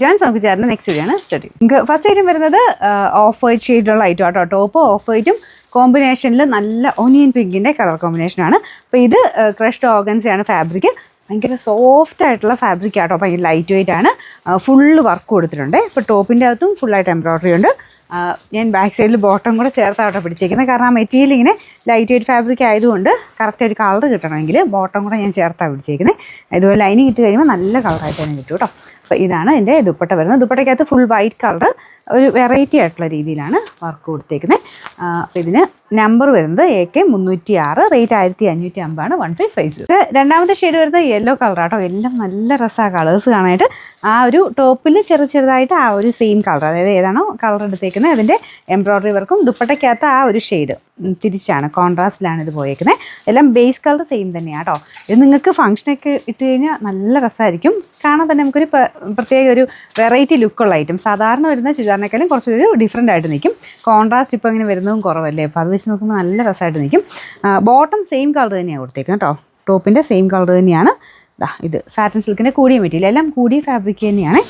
Joints നമുക്ക് ചേർന്ന് next video ആണ് സ്റ്റഡി. നമുക്ക് ഫസ്റ്റ് ഐറ്റം വരുന്നത് ഓഫ് വൈറ്റ് ഷെയ്ഡിലുള്ള ഐറ്റം ആട്ടോ. ടോപ്പ് ഓഫ് വൈറ്റും കോമ്പിനേഷനിൽ നല്ല ഓനിയൻ പിങ്കിൻ്റെ കളർ കോമ്പിനേഷനാണ്. അപ്പോൾ ഇത് ക്രഷ്ഡ് ഓർഗൻസയാണ് ഫാബ്രിക്. ഭയങ്കര സോഫ്റ്റ് ആയിട്ടുള്ള ഫാബ്രിക് ആട്ടോ. ഭയങ്കര ലൈറ്റ് വെയിറ്റ് ആണ്. ഫുള്ള് വർക്ക് കൊടുത്തിട്ടുണ്ട്. ഇപ്പോൾ ടോപ്പിൻ്റെ അകത്തും ഫുള്ളായിട്ട് എംബ്രോയ്ഡറി ഉണ്ട്. ഞാൻ ബാക്ക് സൈഡിൽ ബോട്ടം കൂടെ ചേർത്താട്ടോ പിടിച്ചേക്കുന്നത്. കാരണം ആ മെറ്റീരിയൽ ഇങ്ങനെ ലൈറ്റ് വെയിറ്റ് ഫാബ്രിക് ആയതുകൊണ്ട് കറക്റ്റ് ഒരു കളർ കിട്ടണമെങ്കിൽ ബോട്ടം കൂടെ ഞാൻ ചേർത്താണ് പിടിച്ചേക്കുന്നത്. ഇതുപോലെ ലൈനിങ് ഇട്ട് കഴിയുമ്പോൾ നല്ല കളറായിട്ട് തന്നെ കിട്ടും കേട്ടോ. അപ്പോൾ ഇതാണ് എൻ്റെ ദുപ്പട്ട വരുന്നത്. ദുപ്പട്ടയ്ക്കകത്ത് ഫുൾ വൈറ്റ് കളർ ഒരു വെറൈറ്റി ആയിട്ടുള്ള രീതിയിലാണ് വർക്ക് കൊടുത്തേക്കുന്നത്. അപ്പോൾ ഇതിന് നമ്പർ വരുന്നത് AK 306, റേറ്റ് 1550 1550. രണ്ടാമത്തെ ഷെയ്ഡ് വരുന്നത് യെല്ലോ കളറാട്ടോ. എല്ലാം നല്ല രസമാണ് കളേഴ്സ് കാണാനായിട്ട്. ആ ഒരു ടോപ്പിൽ ചെറുതായിട്ട് ആ ഒരു സെയിം കളർ, അതായത് ഏതാണോ കളർ എടുത്തേക്കുന്നത് അതിൻ്റെ എംബ്രോയ്ഡറി വർക്കും ദുപ്പട്ടയ്ക്കകത്ത് ആ ഒരു ഷെയ്ഡ് തിരിച്ചാണ്, കോൺട്രാസ്റ്റിലാണ് ഇത് പോയേക്കുന്നത്. എല്ലാം ബേസ് കളർ സെയിം തന്നെയാണ് കേട്ടോ. ഇത് നിങ്ങൾക്ക് ഫംഗ്ഷനൊക്കെ ഇട്ട് കഴിഞ്ഞാൽ നല്ല രസമായിരിക്കും. കാണാൻ തന്നെ നമുക്കൊരു പ്രത്യേക ഒരു വെറൈറ്റി ലുക്കുള്ള ഐറ്റം. സാധാരണ വരുന്ന ചുരിദാറിനേക്കാളും കുറച്ചൊരു ഡിഫറെൻ്റ് ആയിട്ട് നിൽക്കും. കോൺട്രാസ്റ്റ് ഇപ്പോൾ ഇങ്ങനെ വരുന്നതും കുറവല്ലേ, അപ്പോൾ അത് വെച്ച് നോക്കുമ്പോൾ നല്ല രസമായിട്ട് നിൽക്കും. ബോട്ടം സെയിം കളർ തന്നെയാണ് കൊടുത്തേക്കുന്നത് കേട്ടോ. ടോപ്പിൻ്റെ സെയിം കളർ തന്നെയാണ്. ഇത് സാറ്റിൻ സിൽക്കിൻ്റെ കൂടിയ മെറ്റീരിയൽ, എല്ലാം കൂടിയ ഫാബ്രിക് തന്നെയാണ്.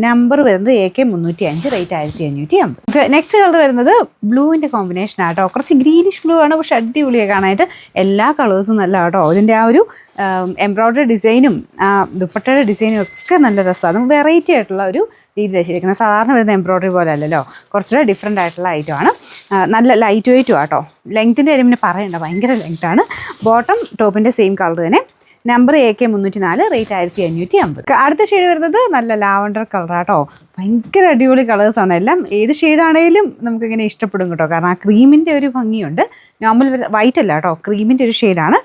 നമ്പർ വരുന്നത് AK 305, റേറ്റ് 1550. നെക്സ്റ്റ് കളർ വരുന്നത് ബ്ലൂവിൻ്റെ കോമ്പിനേഷൻ ആട്ടോ. കുറച്ച് ഗ്രീനിഷ് ബ്ലൂ ആണ്, പക്ഷെ അടിപൊളിയാണ് കാണാനായിട്ട്. എല്ലാ കളേഴ്സും നല്ല കേട്ടോ. ഇതിൻ്റെ ആ ഒരു എംബ്രോയ്ഡറി ഡിസൈനും ദുപ്പട്ടയുടെ ഡിസൈനും ഒക്കെ നല്ല രസമാണ്. നമുക്ക് വെറൈറ്റി ആയിട്ടുള്ള ഒരു രീതിയിൽ വെച്ചിരിക്കുന്നത്. സാധാരണ വരുന്ന എംബ്രോയ്ഡറി പോലെ അല്ലല്ലോ, കുറച്ചുകൂടെ ഡിഫറെൻ്റ് ആയിട്ടുള്ള ഐറ്റമാണ്. നല്ല ലൈറ്റ് വെയ്റ്റും ആട്ടോ. ലെങ്ത്തിൻ്റെ കാര്യം പിന്നെ പറയണ്ട, ഭയങ്കര ലെങ്ത്താണ്. ബോട്ടം ടോപ്പിൻ്റെ സെയിം കളർ തന്നെ. Number AK 304, rate 1550. അടുത്ത ഷെയ്ഡ് വരുന്നത് നല്ല ലാവണ്ടർ കളറാട്ടോ. ഭയങ്കര അടിപൊളി കളേഴ്സാണ് എല്ലാം. ഏത് ഷെയ്ഡാണേലും നമുക്കിങ്ങനെ ഇഷ്ടപ്പെടും കേട്ടോ. കാരണം ആ ക്രീമിൻ്റെ ഒരു ഭംഗിയുണ്ട്. നോർമൽ വൈറ്റ് അല്ല കേട്ടോ, ക്രീമിൻ്റെ ഒരു ഷെയ്ഡാണ്.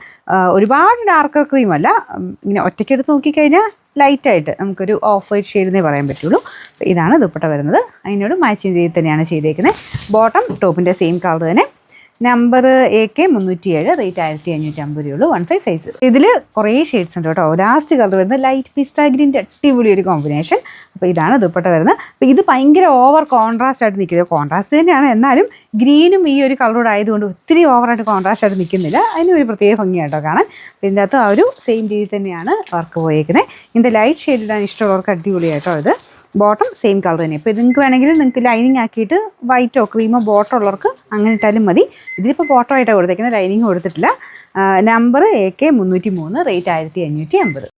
ഒരുപാട് ഡാർക്കർ ക്രീമല്ല. ഇങ്ങനെ ഒറ്റയ്ക്കെടുത്ത് നോക്കിക്കഴിഞ്ഞാൽ ലൈറ്റായിട്ട് നമുക്കൊരു ഓഫ് വൈറ്റ് ഷെയ്ഡെന്നേ പറയാൻ പറ്റുള്ളൂ. ഇതാണ് ദുപ്പട്ട വരുന്നത്. അതിനോട് മാച്ചിങ് ചെയ്ത് തന്നെയാണ് ചെയ്തേക്കുന്നത്. ബോട്ടം ടോപ്പിൻ്റെ സെയിം കളർ തന്നെ. Number AK 307, rate 1550 1550. ഇതിൽ കുറേ ഷെയ്ഡ്സ് ഉണ്ട് കേട്ടോ. ലാസ്റ്റ് കളർ വരുന്നത് ലൈറ്റ് പിസ്ത ഗ്രീൻ്റെ അടിപൊളി ഒരു കോമ്പിനേഷൻ. അപ്പോൾ ഇതാണ് ദുപ്പട്ട വരുന്നത്. അപ്പോൾ ഇത് ഭയങ്കര ഓവർ കോൺട്രാസ്റ്റ് ആയിട്ട് നിൽക്കുന്നത്. കോൺട്രാസ്റ്റ് തന്നെയാണ്, എന്നാലും ഗ്രീനും ഈ ഒരു കളറോട് ആയതുകൊണ്ട് ഒത്തിരി ഓവറായിട്ട് കോൺട്രാസ്റ്റ് ആയിട്ട് നിൽക്കുന്നില്ല. അതിന് ഒരു പ്രത്യേക ഭംഗിയായിട്ടോ കാണാൻ. അപ്പോൾ ഇതിൻ്റെ അകത്ത് ആ ഒരു സെയിം രീതിയിൽ തന്നെയാണ് വർക്ക് പോയേക്കുന്നത്. ഇതിൻ്റെ ലൈറ്റ് ഷെയ്ഡ് ഇടാൻ ഇഷ്ടമുള്ളവർക്ക് അടിപൊളിയായിട്ടോ ഇത്. ബോട്ടം സെയിം കളർ തന്നെ. ഇപ്പോൾ ഇത് നിങ്ങൾക്ക് വേണമെങ്കിൽ നിങ്ങൾക്ക് ലൈനിങ് ആക്കിയിട്ട് വൈറ്റോ ക്രീമോ ബോട്ടം ഉള്ളവർക്ക് അങ്ങനെ ഇട്ടാലും മതി. ഇതിലിപ്പോൾ ബോട്ടം ആയിട്ടാണ് കൊടുത്തേക്കുന്നത്, ലൈനിങ് കൊടുത്തിട്ടില്ല. Number AK 303, rate 1550.